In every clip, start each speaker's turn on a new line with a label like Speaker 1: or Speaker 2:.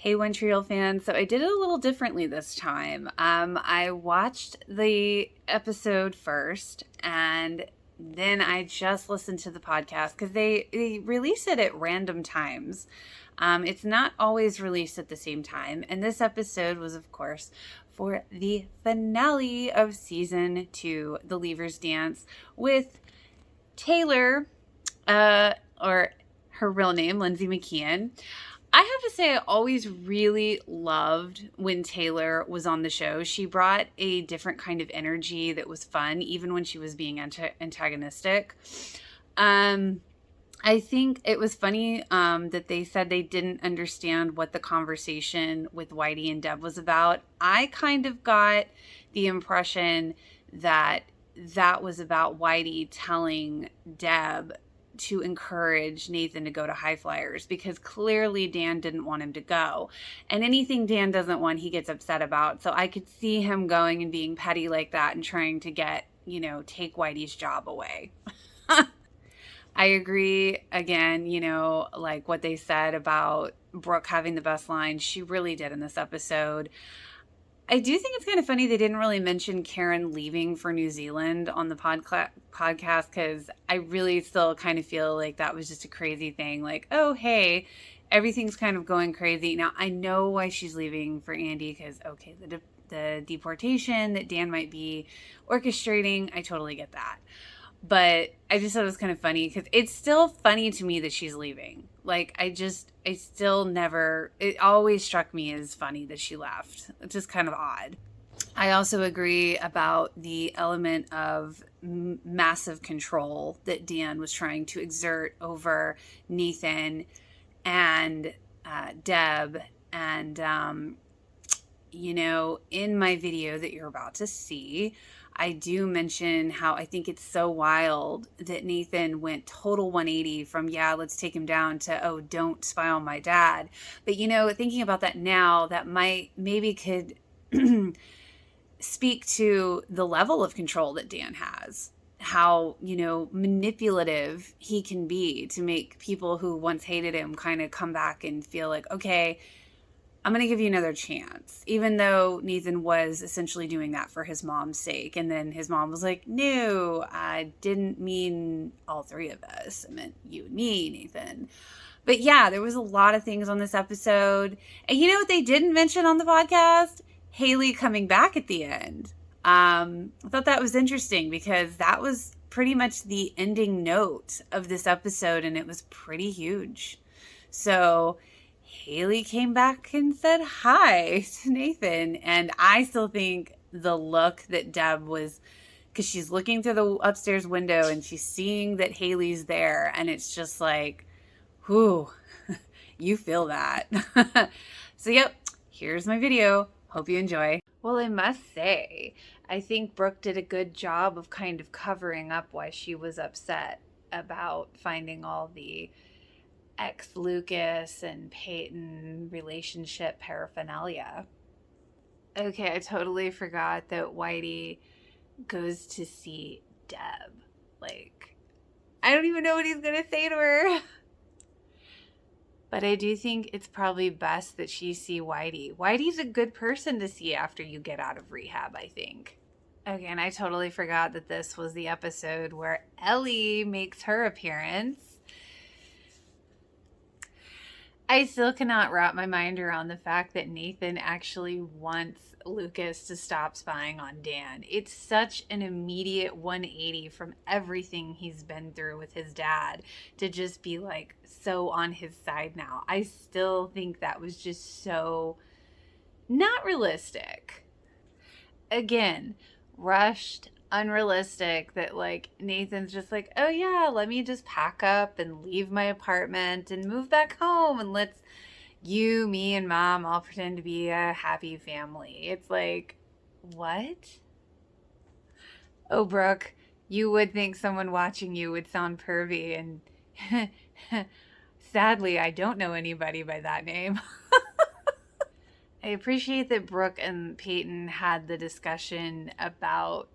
Speaker 1: Hey, One Tree Hill fans. So I did it a little differently this time. I watched the episode first, and then I just listened to the podcast because they release it at random times. It's not always released at the same time. And this episode was, of course, for the finale of season 2, The Leavers Dance, with Taylor, or her real name, Lindsay McKeon. I have to say, I always really loved when Taylor was on the show. She brought a different kind of energy that was fun, even when she was being antagonistic. I think it was funny that they said they didn't understand what the conversation with Whitey and Deb was about. I kind of got the impression that that was about Whitey telling Deb to encourage Nathan to go to High Flyers, because clearly Dan didn't want him to go. And anything Dan doesn't want, he gets upset about. So I could see him going and being petty like that and trying to get, take Whitey's job away. I agree, again, like what they said about Brooke having the best line. She really did in this episode. I do think it's kind of funny they didn't really mention Karen leaving for New Zealand on the podcast, because I really still kind of feel like that was just a crazy thing. Like, oh, hey, everything's kind of going crazy. Now, I know why she's leaving for Andy, because, okay, the deportation that Dan might be orchestrating, I totally get that. But I just thought it was kind of funny, because it's still funny to me that she's leaving. Like, it always struck me as funny that she left. It's just kind of odd. I also agree about the element of massive control that Dan was trying to exert over Nathan and Deb. And, in my video that you're about to see, I do mention how I think it's so wild that Nathan went total 180 from, let's take him down, to, oh, don't spy on my dad. But, thinking about that now, that maybe could speak to the level of control that Dan has. How, manipulative he can be to make people who once hated him kind of come back and feel like, okay, I'm going to give you another chance, even though Nathan was essentially doing that for his mom's sake. And then his mom was like, no, I didn't mean all three of us. I meant you and me, Nathan. But yeah, there was a lot of things on this episode. And you know what they didn't mention on the podcast? Haley coming back at the end. I thought that was interesting, because that was pretty much the ending note of this episode, and it was pretty huge. So Haley came back and said hi to Nathan. And I still think the look that Deb was, because she's looking through the upstairs window and she's seeing that Haley's there, and it's just like, whew, you feel that. So yep, here's my video. Hope you enjoy. Well, I must say, I think Brooke did a good job of kind of covering up why she was upset about finding all the ex-Lucas and Peyton relationship paraphernalia. Okay, I totally forgot that Whitey goes to see Deb. Like, I don't even know what he's gonna say to her. But I do think it's probably best that she see Whitey. Whitey's a good person to see after you get out of rehab, I think. Okay, and I totally forgot that this was the episode where Ellie makes her appearance. I still cannot wrap my mind around the fact that Nathan actually wants Lucas to stop spying on Dan. It's such an immediate 180 from everything he's been through with his dad to just be like so on his side now. I still think that was just so not realistic. Again, rushed, unrealistic, that like Nathan's just like, oh yeah, let me just pack up and leave my apartment and move back home, and let's me and mom all pretend to be a happy family. It's like, what? Oh, Brooke, you would think someone watching you would sound pervy, and sadly I don't know anybody by that name. I appreciate that Brooke and Peyton had the discussion about,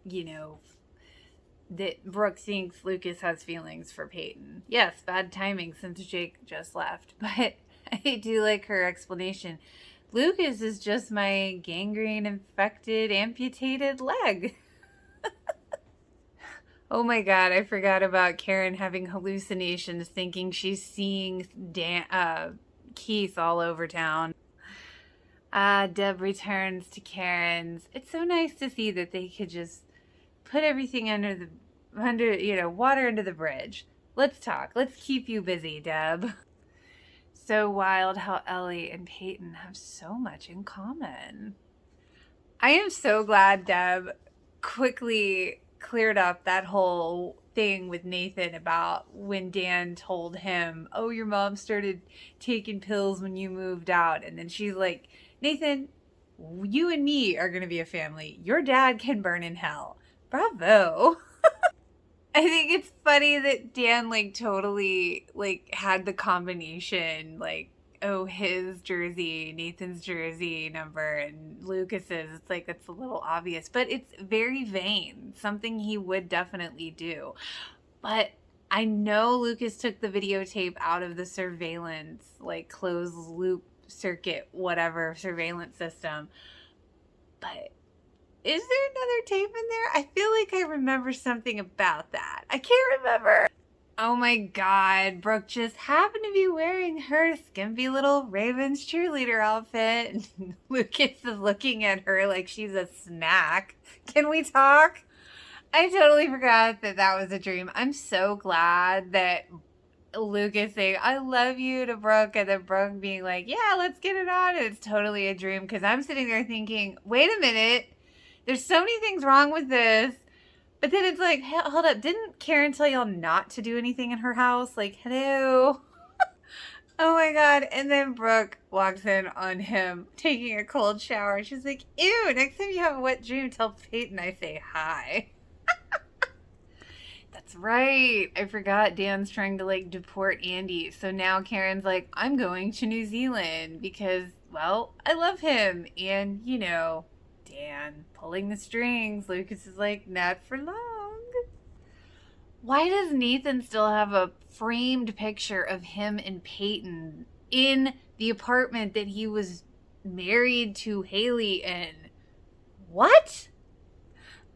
Speaker 1: that Brooke thinks Lucas has feelings for Peyton. Yes, bad timing since Jake just left. But I do like her explanation. Lucas is just my gangrene infected amputated leg. Oh my god, I forgot about Karen having hallucinations thinking she's seeing Keith all over town. Deb returns to Karen's. It's so nice to see that they could just put everything under, water under the bridge. Let's talk. Let's keep you busy, Deb. So wild how Ellie and Peyton have so much in common. I am so glad Deb quickly cleared up that whole thing with Nathan about when Dan told him, oh, your mom started taking pills when you moved out. And then she's like, Nathan, you and me are going to be a family. Your dad can burn in hell. Bravo. I think it's funny that Dan totally had the combination his jersey, Nathan's jersey number, and Lucas's. It's it's a little obvious, but it's very vain. Something he would definitely do. But I know Lucas took the videotape out of the surveillance, closed loop circuit, whatever surveillance system. But is there another tape in there? I feel like I remember something about that. I can't remember. Oh my god, Brooke just happened to be wearing her skimpy little Ravens cheerleader outfit. And Lucas is looking at her like she's a snack. Can we talk? I totally forgot that was a dream. I'm so glad that Lucas saying, I love you to Brooke, and then Brooke being like, yeah, let's get it on. And it's totally a dream, because I'm sitting there thinking, wait a minute. There's so many things wrong with this. But then it's like, hey, hold up. Didn't Karen tell y'all not to do anything in her house? Hello. Oh my god. And then Brooke walks in on him taking a cold shower. She's like, ew, next time you have a wet dream, tell Peyton I say hi. That's right. I forgot Dan's trying to deport Andy. So now Karen's like, I'm going to New Zealand because, well, I love him. And, Dan pulling the strings. Lucas is like, not for long. Why does Nathan still have a framed picture of him and Peyton in the apartment that he was married to Haley in? What?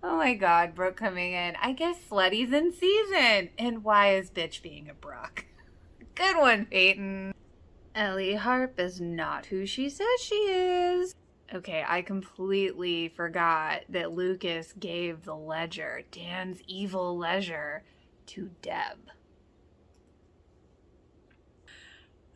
Speaker 1: Oh my god, Brooke coming in. I guess Slutty's in season. And why is bitch being a Brooke? Good one, Peyton. Ellie Harp is not who she says she is. Okay, I completely forgot that Lucas gave the ledger, Dan's evil ledger, to Deb.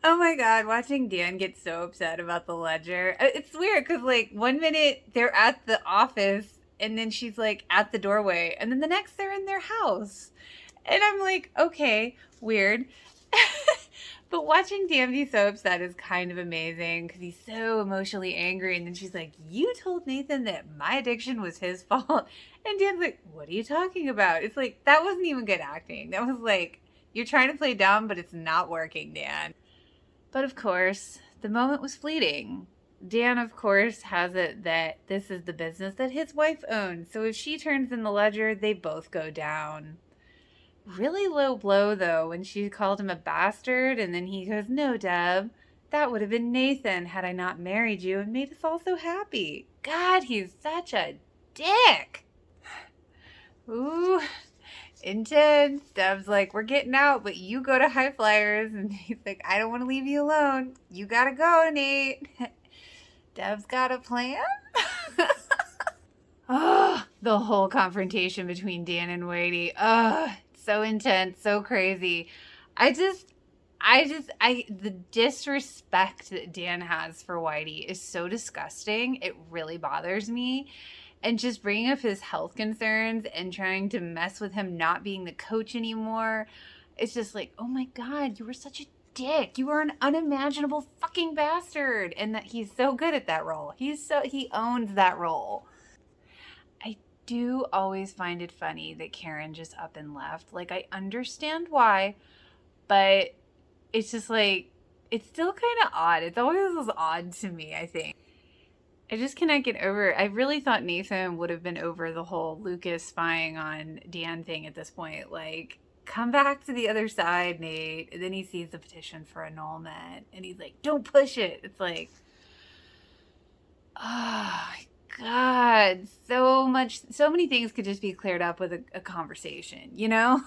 Speaker 1: Oh my god, watching Dan get so upset about the ledger. It's weird because, 1 minute they're at the office and then she's, at the doorway. And then the next they're in their house. And I'm like, okay, weird. But watching Dan be so upset is kind of amazing because he's so emotionally angry. And then she's like, you told Nathan that my addiction was his fault. And Dan's like, what are you talking about? It's that wasn't even good acting. That was you're trying to play dumb, but it's not working, Dan. But of course, the moment was fleeting. Dan, of course, has it that this is the business that his wife owns. So if she turns in the ledger, they both go down. Really low blow, though, when she called him a bastard, and then he goes, no, Deb, that would have been Nathan had I not married you and made us all so happy. God, he's such a dick. Ooh, intense. Deb's like, we're getting out, but you go to High Flyers. And he's like, I don't want to leave you alone. You gotta go, Nate. Deb's got a plan? Oh, the whole confrontation between Dan and Whitey. Oh, so intense, so crazy. The disrespect that Dan has for Whitey is so disgusting. It really bothers me. And just bringing up his health concerns and trying to mess with him not being the coach anymore. It's just oh my God, you were such a dick. You were an unimaginable fucking bastard. And that he's so good at that role. He owns that role. I do always find it funny that Karen just up and left. I understand why, but it's just it's still kind of odd. It's always odd to me, I think. I just cannot get over. I really thought Nathan would have been over the whole Lucas spying on Dan thing at this point. come back to the other side, Nate. And then he sees the petition for annulment and he's like, don't push it. It's like, oh my God. So many things could just be cleared up with a conversation, you know?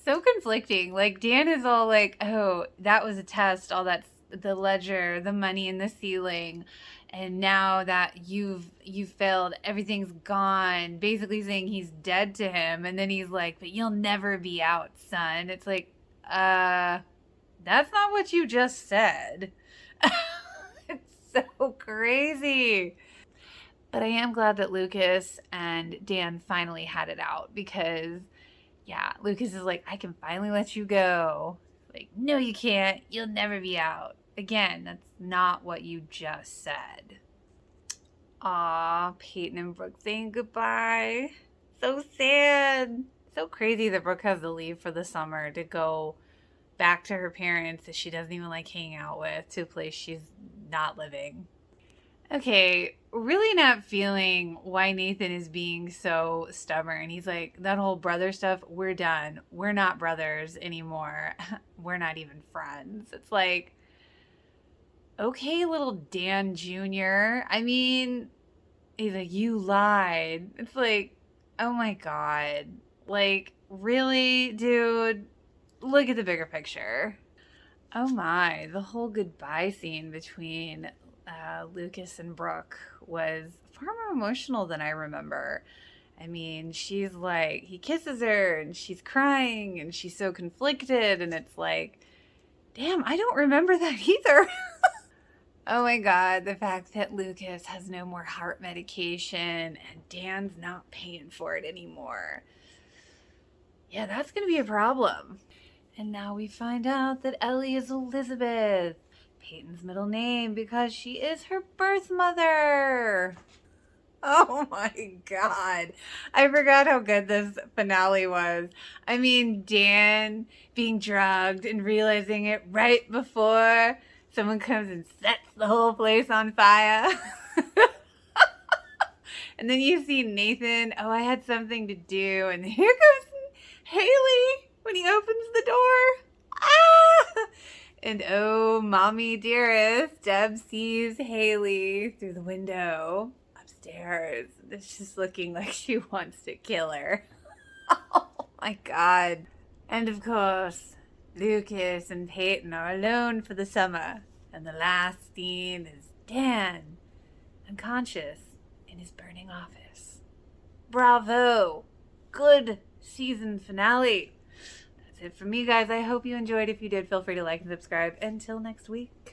Speaker 1: So conflicting. Like, Dan is all like, oh, that was a test. All that's the ledger, the money in the ceiling. And now that you've failed, everything's gone. Basically saying he's dead to him. And then he's like, but you'll never be out, son. It's like, that's not what you just said. It's so crazy. But I am glad that Lucas and Dan finally had it out because, yeah, Lucas is like, I can finally let you go. Like, no, you can't. You'll never be out. Again, that's not what you just said. Aw, Peyton and Brooke saying goodbye. So sad. So crazy that Brooke has to leave for the summer to go back to her parents that she doesn't even like hanging out with, to a place she's not living. Okay, really not feeling why Nathan is being so stubborn. He's like, that whole brother stuff, we're done. We're not brothers anymore. We're not even friends. It's like, okay, little Dan Jr. I mean, he's like, you lied. It's like, oh my God. Like, really, dude? Look at the bigger picture. Oh my, the whole goodbye scene between Lucas and Brooke was far more emotional than I remember. I mean, she's like, he kisses her and she's crying and she's so conflicted and it's like, damn, I don't remember that either. Oh my God, the fact that Lucas has no more heart medication and Dan's not paying for it anymore. Yeah, that's going to be a problem. And now we find out that Ellie is Elizabeth, Peyton's middle name, because she is her birth mother. Oh my God. I forgot how good this finale was. I mean, Dan being drugged and realizing it right before someone comes and sets the whole place on fire. And then you see Nathan, oh, I had something to do. And here comes Haley when he opens the door. Ah! And oh, mommy dearest, Deb sees Haley through the window upstairs. It's just looking like she wants to kill her. Oh my God. And of course, Lucas and Peyton are alone for the summer. And the last scene is Dan, unconscious in his burning office. Bravo. Good season finale. That's it from me, guys. I hope you enjoyed. If you did, feel free to like and subscribe. Until next week.